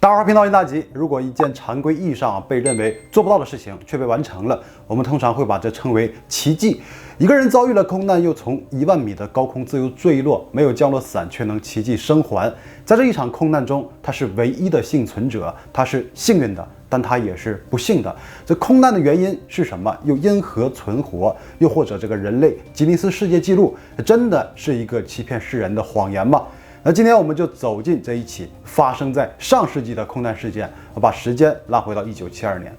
大话频道一大集，如果一件常规意义上被认为做不到的事情却被完成了，我们通常会把这称为奇迹。一个人遭遇了空难，又从10000米的高空自由坠落，没有降落伞却能奇迹生还。在这一场空难中，他是唯一的幸存者，他是幸运的，但他也是不幸的。这空难的原因是什么？又因何存活？又或者这个人类吉尼斯世界纪录真的是一个欺骗世人的谎言吗？那今天我们就走进这一起发生在上世纪的空难事件，我把时间拉回到1972年。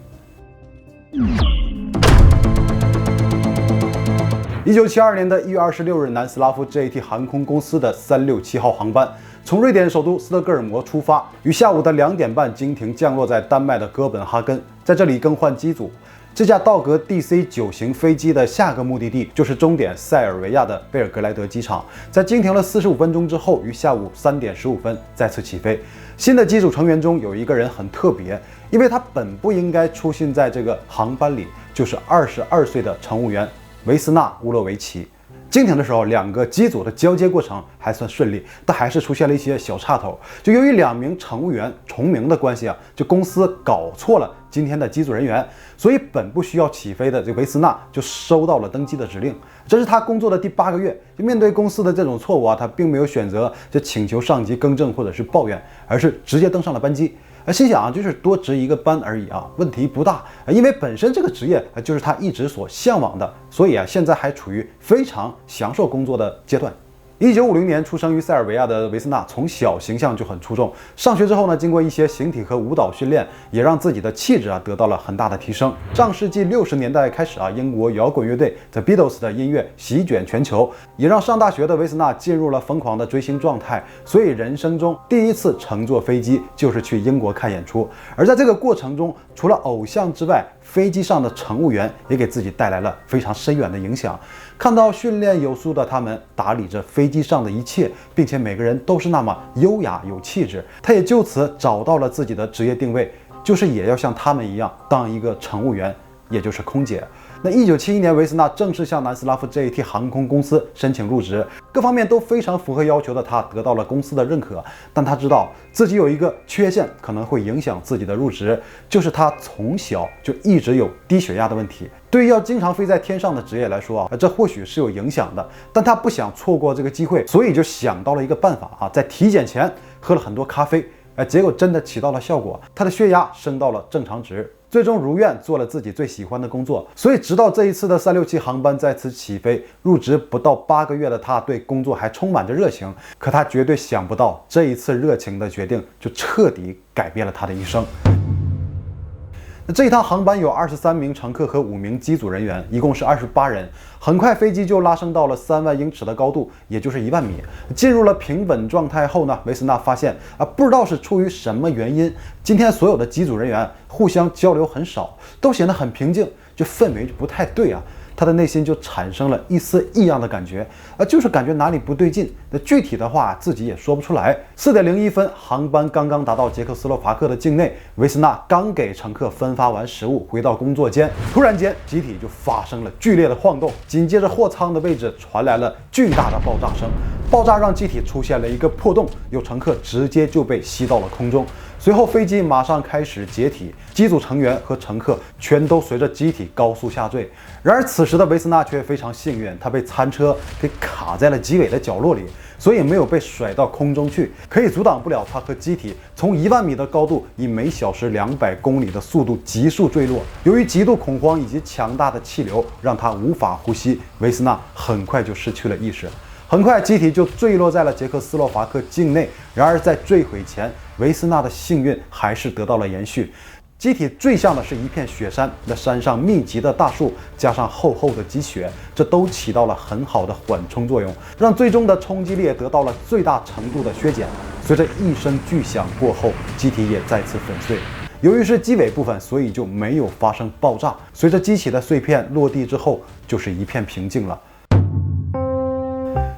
1972年的1月26日，南斯拉夫 JAT 航空公司的367号航班从瑞典首都斯德哥尔摩出发，于下午的2点半经停降落在丹麦的哥本哈根，在这里更换机组。这架道格 DC-9型飞机的下个目的地就是终点塞尔维亚的贝尔格莱德机场。在经停了45分钟之后，于下午3点15分再次起飞。新的机组成员中有一个人很特别，因为他本不应该出现在这个航班里，就是22岁的乘务员维斯纳乌洛维奇。经停的时候，2个机组的交接过程还算顺利，但还是出现了一些小岔头。就由于2名乘务员重名的关系就公司搞错了今天的机组人员，所以本不需要起飞的这维斯纳就收到了登机的指令。这是他工作的第8个月，就面对公司的这种错误他并没有选择就请求上级更正或者是抱怨，而是直接登上了班机。心想就是多值一个班而已问题不大。因为本身这个职业就是他一直所向往的，所以现在还处于非常享受工作的阶段。1950年出生于塞尔维亚的维斯纳从小形象就很出众，上学之后呢，经过一些形体和舞蹈训练，也让自己的气质得到了很大的提升。上世纪60年代开始英国摇滚乐队 The Beatles 的音乐席卷全球，也让上大学的维斯纳进入了疯狂的追星状态，所以人生中第一次乘坐飞机就是去英国看演出。而在这个过程中，除了偶像之外，飞机上的乘务员也给自己带来了非常深远的影响。看到训练有素的他们打理着飞机上的一切，并且每个人都是那么优雅有气质，他也就此找到了自己的职业定位，就是也要像他们一样当一个乘务员，也就是空姐。那1971年，维斯纳正式向南斯拉夫 JAT 航空公司申请入职，各方面都非常符合要求的他得到了公司的认可。但他知道自己有一个缺陷，可能会影响自己的入职，就是他从小就一直有低血压的问题。对于要经常飞在天上的职业来说这或许是有影响的，但他不想错过这个机会，所以就想到了一个办法在体检前喝了很多咖啡，结果真的起到了效果，他的血压升到了正常值。最终如愿做了自己最喜欢的工作，所以直到这一次的367航班再次起飞，入职不到8个月的他对工作还充满着热情，可他绝对想不到这一次热情的决定就彻底改变了他的一生。这一趟航班有23名乘客和5名机组人员，一共是28人。很快飞机就拉升到了3万英尺的高度，也就是1万米。进入了平稳状态后呢，维斯纳发现不知道是出于什么原因，今天所有的机组人员互相交流很少，都显得很平静，就氛围就不太对他的内心就产生了一丝异样的感觉，就是感觉哪里不对劲。那具体的话自己也说不出来。4点01分，航班刚刚达到捷克斯洛伐克的境内，维斯纳刚给乘客分发完食物，回到工作间，突然间机体就发生了剧烈的晃动，紧接着货舱的位置传来了巨大的爆炸声，爆炸让机体出现了一个破洞，有乘客直接就被吸到了空中。随后飞机马上开始解体，机组成员和乘客全都随着机体高速下坠。然而此时的维斯纳却非常幸运，他被餐车给卡在了机尾的角落里，所以没有被甩到空中去，可以阻挡不了他和机体从1万米的高度以每小时200公里的速度急速坠落。由于极度恐慌以及强大的气流让他无法呼吸，维斯纳很快就失去了意识。很快机体就坠落在了捷克斯洛伐克境内，然而在坠毁前，维斯纳的幸运还是得到了延续。机体坠向的是一片雪山，那山上密集的大树加上厚厚的积雪，这都起到了很好的缓冲作用，让最终的冲击力得到了最大程度的削减。随着一声巨响过后，机体也再次粉碎。由于是机尾部分，所以就没有发生爆炸。随着机体的碎片落地之后，就是一片平静了。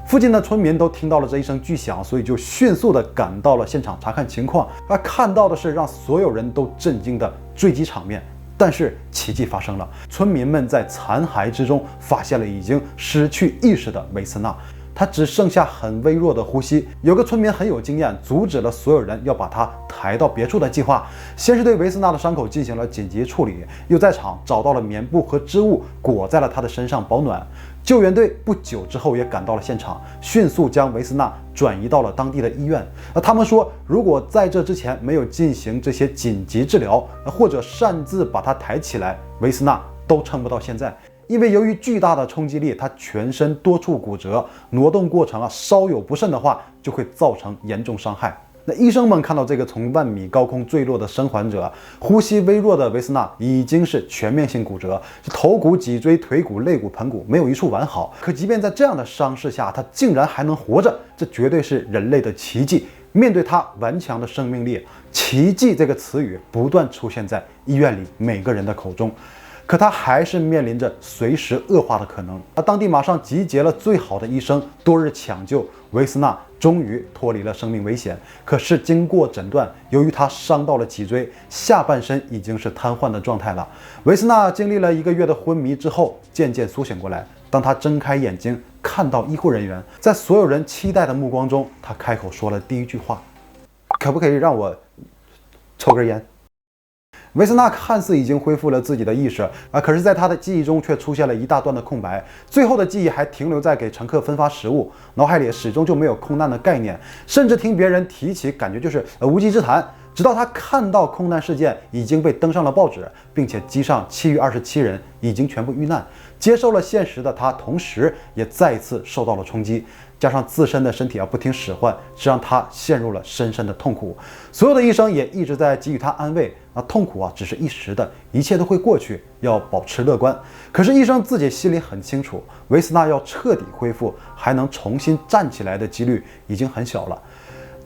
附近的村民都听到了这一声巨响，所以就迅速地赶到了现场查看情况。看到的是让所有人都震惊的坠机场面。但是奇迹发生了，村民们在残骸之中发现了已经失去意识的维斯纳。他只剩下很微弱的呼吸。有个村民很有经验，阻止了所有人要把他抬到别处的计划。先是对维斯纳的伤口进行了紧急处理，又在场找到了棉布和织物，裹在了他的身上保暖。救援队不久之后也赶到了现场，迅速将维斯纳转移到了当地的医院。他们说，如果在这之前没有进行这些紧急治疗，或者擅自把他抬起来，维斯纳都撑不到现在。因为由于巨大的冲击力，他全身多处骨折，挪动过程稍有不慎的话，就会造成严重伤害。那医生们看到这个从万米高空坠落的生还者，呼吸微弱的维斯纳已经是全面性骨折，头骨、脊椎、腿骨、肋骨、盆骨没有一处完好。可即便在这样的伤势下，他竟然还能活着，这绝对是人类的奇迹。面对他顽强的生命力，奇迹这个词语不断出现在医院里每个人的口中。可他还是面临着随时恶化的可能。当地马上集结了最好的医生，多日抢救，维斯纳终于脱离了生命危险。可是经过诊断，由于他伤到了脊椎，下半身已经是瘫痪的状态了。维斯纳经历了1个月的昏迷之后，渐渐苏醒过来。当他睁开眼睛，看到医护人员，在所有人期待的目光中，他开口说了第一句话：“可不可以让我抽根烟？”维斯纳看似已经恢复了自己的意识可是在他的记忆中却出现了一大段的空白，最后的记忆还停留在给乘客分发食物，脑海里始终就没有空难的概念，甚至听别人提起，感觉就是无稽之谈。直到他看到空难事件已经被登上了报纸，并且机上其余27人已经全部遇难，接受了现实的他，同时也再次受到了冲击，加上自身的身体不听使唤，这让他陷入了深深的痛苦。所有的医生也一直在给予他安慰，痛苦只是一时的，一切都会过去，要保持乐观。可是医生自己心里很清楚，维斯纳要彻底恢复，还能重新站起来的几率已经很小了。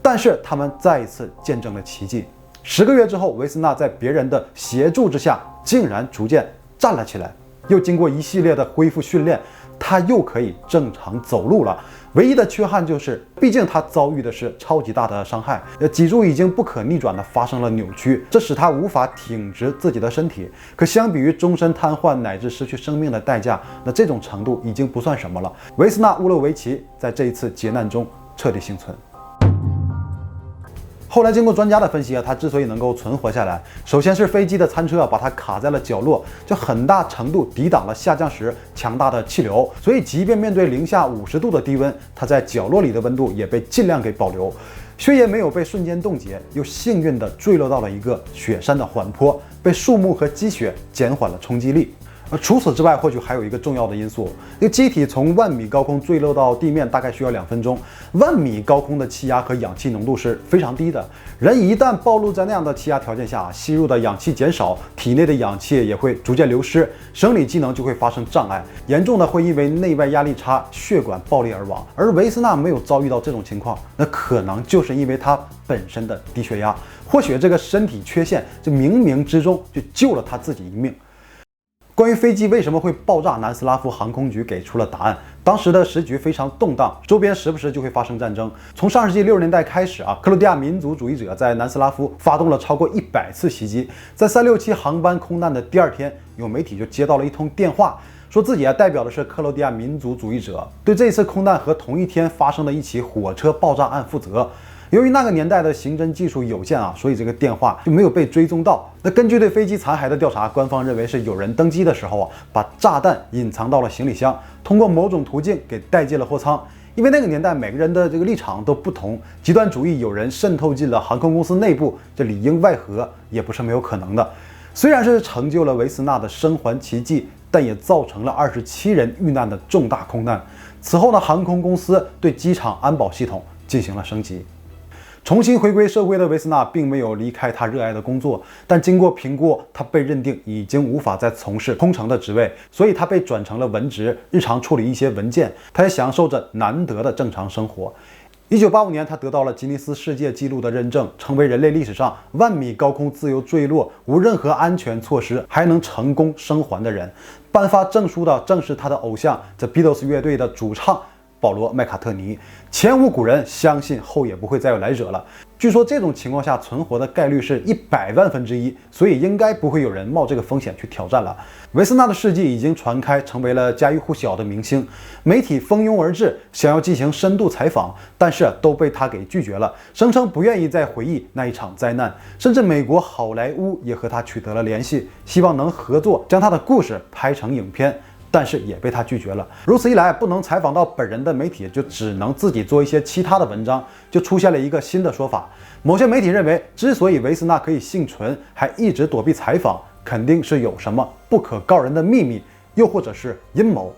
但是他们再一次见证了奇迹。10个月之后，维斯纳在别人的协助之下，竟然逐渐站了起来。又经过一系列的恢复训练，他又可以正常走路了。唯一的缺憾就是，毕竟他遭遇的是超级大的伤害，脊柱已经不可逆转的发生了扭曲，这使他无法挺直自己的身体。可相比于终身瘫痪乃至失去生命的代价，那这种程度已经不算什么了。维斯纳乌勒维奇在这一次劫难中彻底幸存。后来经过专家的分析他之所以能够存活下来，首先是飞机的餐车把它卡在了角落，就很大程度抵挡了下降时强大的气流，所以即便面对-50度的低温，它在角落里的温度也被尽量给保留，血液没有被瞬间冻结，又幸运地坠落到了一个雪山的缓坡，被树木和积雪减缓了冲击力。除此之外，或许还有一个重要的因素，这个机体从万米高空坠落到地面大概需要2分钟。万米高空的气压和氧气浓度是非常低的，人一旦暴露在那样的气压条件下，吸入的氧气减少，体内的氧气也会逐渐流失，生理机能就会发生障碍，严重的会因为内外压力差、血管爆裂而亡。而维斯纳没有遭遇到这种情况，那可能就是因为他本身的低血压，或许这个身体缺陷就冥冥之中就救了他自己一命。关于飞机为什么会爆炸，南斯拉夫航空局给出了答案。当时的时局非常动荡，周边时不时就会发生战争。从上世纪60年代开始克罗地亚民族主义者在南斯拉夫发动了超过100次袭击。在367航班空难的第2天，有媒体就接到了一通电话，说自己代表的是克罗地亚民族主义者，对这次空难和同一天发生的一起火车爆炸案负责。由于那个年代的刑侦技术有限所以这个电话就没有被追踪到。那根据对飞机残骸的调查，官方认为是有人登机的时候把炸弹隐藏到了行李箱，通过某种途径给带进了货舱。因为那个年代每个人的这个立场都不同，极端主义有人渗透进了航空公司内部，这里应外合也不是没有可能的。虽然是成就了维斯纳的生还奇迹，但也造成了27人遇难的重大空难。此后呢，航空公司对机场安保系统进行了升级。重新回归社会的维斯纳并没有离开他热爱的工作，但经过评估，他被认定已经无法再从事空乘的职位，所以他被转成了文职，日常处理一些文件。他也享受着难得的正常生活。1985年，他得到了吉尼斯世界纪录的认证，成为人类历史上万米高空自由坠落，无任何安全措施还能成功生还的人。颁发证书的正是他的偶像 The Beatles 乐队的主唱保罗·麦卡特尼。前无古人，相信后也不会再有来者了。据据说这种情况下存活的概率是100万分之一，所以应该不会有人冒这个风险去挑战了。维斯纳的事迹已经传开，成为了家喻户晓的明星，媒体蜂拥而至，想要进行深度采访，但是都被他给拒绝了，声称不愿意再回忆那一场灾难。甚至美国好莱坞也和他取得了联系，希望能合作将他的故事拍成影片，但是也被他拒绝了。如此一来，不能采访到本人的媒体就只能自己做一些其他的文章，就出现了一个新的说法。某些媒体认为，之所以维斯纳可以幸存，还一直躲避采访，肯定是有什么不可告人的秘密，又或者是阴谋。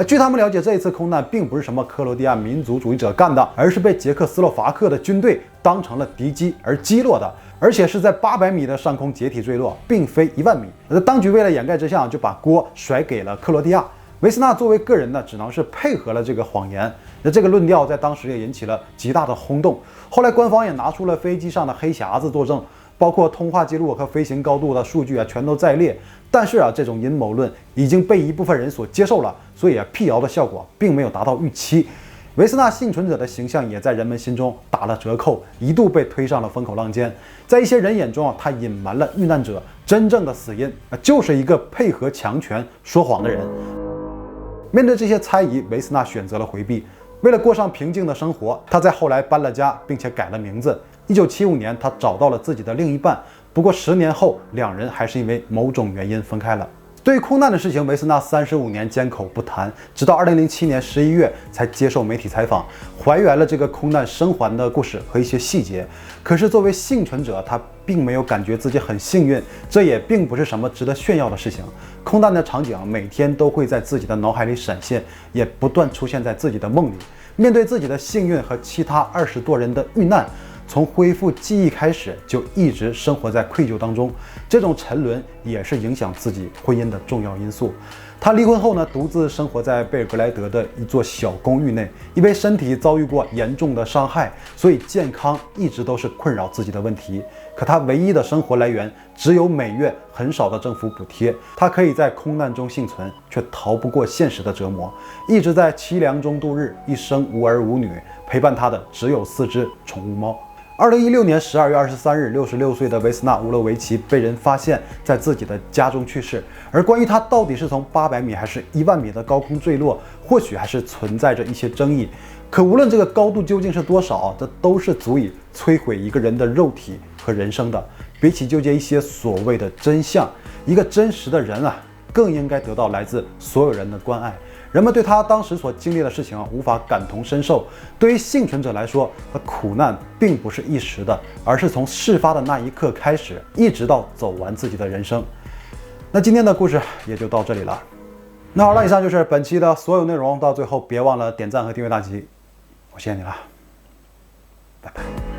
据他们了解，这一次空难并不是什么克罗地亚民族主义者干的，而是被捷克斯洛伐克的军队当成了敌机而击落的，而且是在800米的上空解体坠落，并非1万米。当局为了掩盖真相，就把锅甩给了克罗地亚。维斯纳作为个人呢，只能是配合了这个谎言。这个论调在当时也引起了极大的轰动。后来官方也拿出了飞机上的黑匣子作证，包括通话记录和飞行高度的数据全都在列。但是这种阴谋论已经被一部分人所接受了，所以辟谣的效果并没有达到预期。维斯纳幸存者的形象也在人们心中打了折扣，一度被推上了风口浪尖。在一些人眼中他隐瞒了遇难者真正的死因，就是一个配合强权说谎的人。面对这些猜疑，维斯纳选择了回避。为了过上平静的生活，他在后来搬了家，并且改了名字。1975年，他找到了自己的另一半，不过10年后，两人还是因为某种原因分开了。对于空难的事情，维斯纳35年缄口不谈，直到2007年11月才接受媒体采访，还原了这个空难生还的故事和一些细节。可是作为幸存者，他并没有感觉自己很幸运，这也并不是什么值得炫耀的事情。空难的场景每天都会在自己的脑海里闪现，也不断出现在自己的梦里。面对自己的幸运和其他20多人的遇难，从恢复记忆开始就一直生活在愧疚当中，这种沉沦也是影响自己婚姻的重要因素。他离婚后呢，独自生活在贝尔格莱德的一座小公寓内，因为身体遭遇过严重的伤害，所以健康一直都是困扰自己的问题。可他唯一的生活来源只有每月很少的政府补贴，他可以在空难中幸存，却逃不过现实的折磨，一直在凄凉中度日，一生无儿无女，陪伴他的只有4只宠物猫。2016年12月23日，66岁的维斯纳乌洛维奇被人发现在自己的家中去世。而关于他到底是从800米还是1万米的高空坠落，或许还是存在着一些争议。可无论这个高度究竟是多少，这都是足以摧毁一个人的肉体和人生的。比起纠结一些所谓的真相，一个真实的人更应该得到来自所有人的关爱。人们对他当时所经历的事情无法感同身受。对于幸存者来说，苦难并不是一时的，而是从事发的那一刻开始，一直到走完自己的人生。那今天的故事也就到这里了。那好了，以上就是本期的所有内容。到最后别忘了点赞和订阅大吉，我谢谢你了，拜拜。